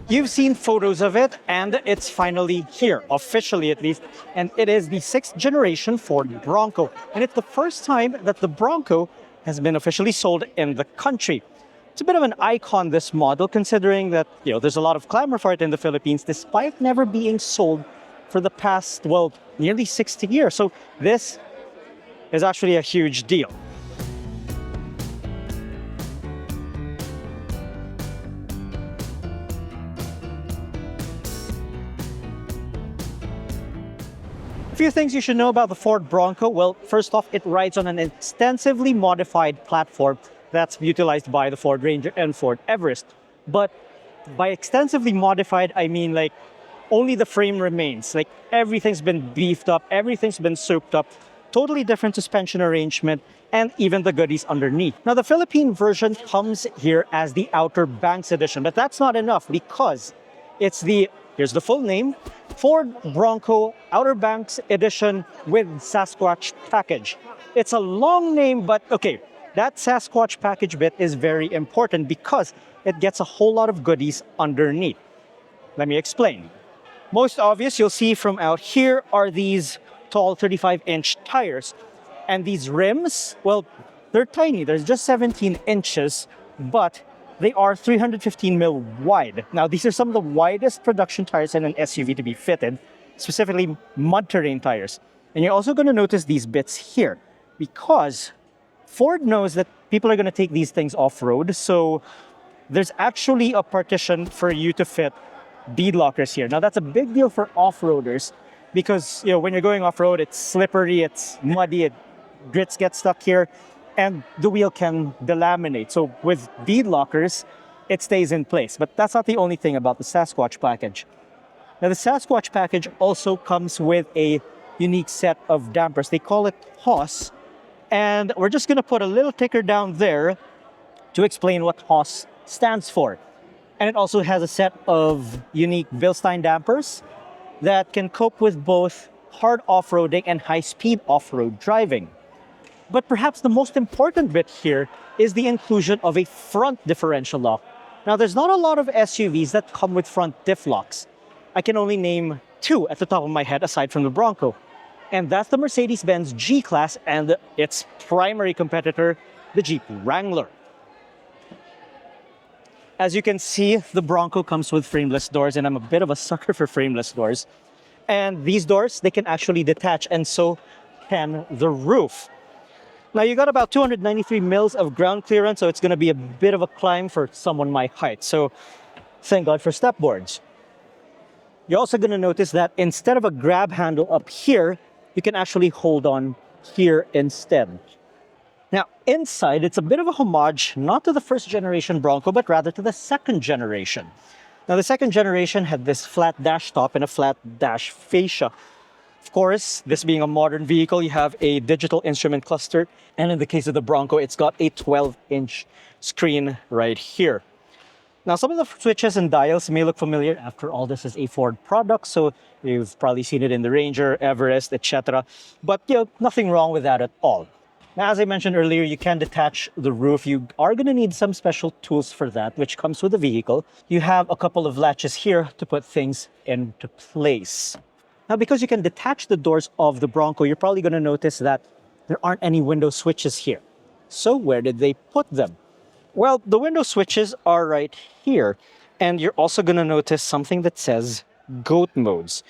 You've seen photos of it, and it's finally here, officially at least. And it is the 6th generation Ford Bronco. And it's the first time that the Bronco has been officially sold in the country. It's a bit of an icon, this model, considering that, there's a lot of clamor for it in the Philippines, despite never being sold for the past, nearly 60 years. So this is actually a huge deal. A few things you should know about the Ford Bronco. Well, first off, it rides on an extensively modified platform that's utilized by the Ford Ranger and Ford Everest. But by extensively modified, I mean like only the frame remains. Like everything's been beefed up, everything's been souped up, totally different suspension arrangement, and even the goodies underneath. Now, the Philippine version comes here as the Outer Banks edition, but that's not enough because it's here's the full name, Ford Bronco Outer Banks Edition with Sasquatch package. It's a long name, but okay, that Sasquatch package bit is very important because it gets a whole lot of goodies underneath. Let me explain. Most obvious, you'll see from out here are these tall 35-inch tires. And these rims, well, they're tiny. They're just 17 inches, but they are 315 mil wide. Now, these are some of the widest production tires in an SUV to be fitted, specifically mud terrain tires. And you're also going to notice these bits here because Ford knows that people are going to take these things off-road. So there's actually a partition for you to fit bead lockers here. Now, that's a big deal for off-roaders because, when you're going off-road, it's slippery, it's muddy, grits get stuck here, and the wheel can delaminate. So with bead lockers, it stays in place. But that's not the only thing about the Sasquatch package. Now, the Sasquatch package also comes with a unique set of dampers. They call it HOS. And we're just going to put a little ticker down there to explain what HOS stands for. And it also has a set of unique Bilstein dampers that can cope with both hard off-roading and high-speed off-road driving. But perhaps the most important bit here is the inclusion of a front differential lock. Now, there's not a lot of SUVs that come with front diff locks. I can only name 2 at the top of my head aside from the Bronco. And that's the Mercedes-Benz G-Class and its primary competitor, the Jeep Wrangler. As you can see, the Bronco comes with frameless doors, and I'm a bit of a sucker for frameless doors. And these doors, they can actually detach, and so can the roof. Now, you got about 293 mils of ground clearance, so it's going to be a bit of a climb for someone my height. So thank God for step boards. You're also going to notice that instead of a grab handle up here, you can actually hold on here instead. Now, inside, it's a bit of a homage, not to the first generation Bronco, but rather to the second generation. Now, the second generation had this flat dash top and a flat dash fascia. Of course, this being a modern vehicle, you have a digital instrument cluster. And in the case of the Bronco, it's got a 12-inch screen right here. Now, some of the switches and dials may look familiar. After all, this is a Ford product, so you've probably seen it in the Ranger, Everest, etc. But, nothing wrong with that at all. Now, as I mentioned earlier, you can detach the roof. You are going to need some special tools for that, which comes with the vehicle. You have a couple of latches here to put things into place. Now, because you can detach the doors of the Bronco, you're probably going to notice that there aren't any window switches here. So where did they put them? Well, the window switches are right here. And you're also going to notice something that says GOAT modes.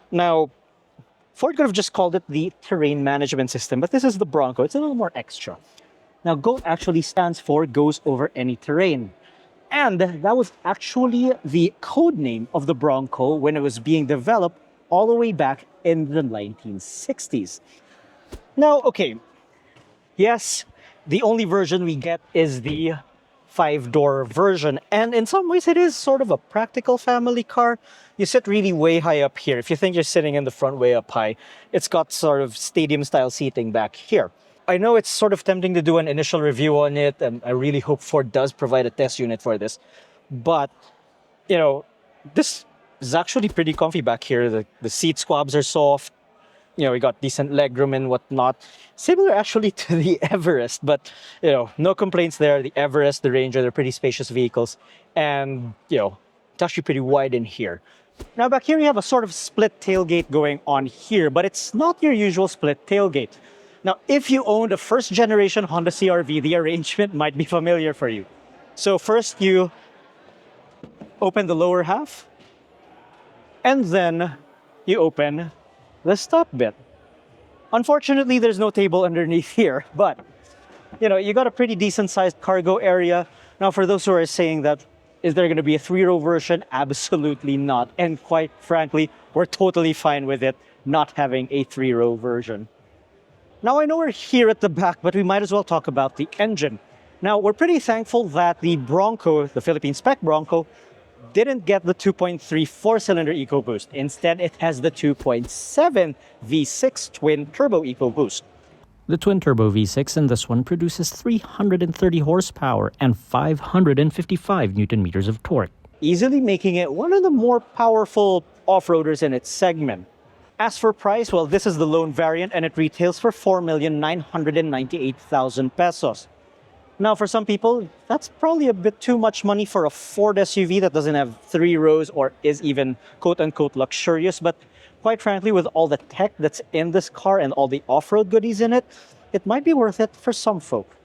Now, Ford could have just called it the terrain management system, but this is the Bronco. It's a little more extra. Now, GOAT actually stands for goes over any terrain. And that was actually the code name of the Bronco when it was being developed all the way back in the 1960s. Now, okay, yes, the only version we get is the 5-door version. And in some ways, it is sort of a practical family car. You sit really way high up here. If you think you're sitting in the front way up high, it's got sort of stadium-style seating back here. I know it's sort of tempting to do an initial review on it, and I really hope Ford does provide a test unit for this. But, this is actually pretty comfy back here. The seat squabs are soft. We got decent legroom and whatnot. Similar actually to the Everest, but, no complaints there. The Everest, the Ranger, they're pretty spacious vehicles. And, It's actually pretty wide in here. Now back here you have a sort of split tailgate going on here, but it's not your usual split tailgate. Now if you owned a first generation Honda CR-V, the arrangement might be familiar for you. So first you open the lower half, and then you open the stop bit. Unfortunately, there's no table underneath here, but you got a pretty decent sized cargo area. Now for those who are saying that, is there going to be a 3-row version? Absolutely not. And quite frankly, we're totally fine with it not having a 3-row version. Now I know we're here at the back, but we might as well talk about the engine. Now we're pretty thankful that the Bronco, the Philippine spec Bronco, didn't get the 2.3 4-cylinder EcoBoost. Instead, it has the 2.7 V6 twin turbo EcoBoost. The twin-turbo V6 in this one produces 330 horsepower and 555 Newton-meters of torque, easily making it one of the more powerful off-roaders in its segment. As for price, well, this is the loan variant and it retails for 4,998,000 pesos. Now, for some people, that's probably a bit too much money for a Ford SUV that doesn't have 3 rows or is even quote-unquote luxurious, but quite frankly, with all the tech that's in this car and all the off-road goodies in it, it might be worth it for some folk.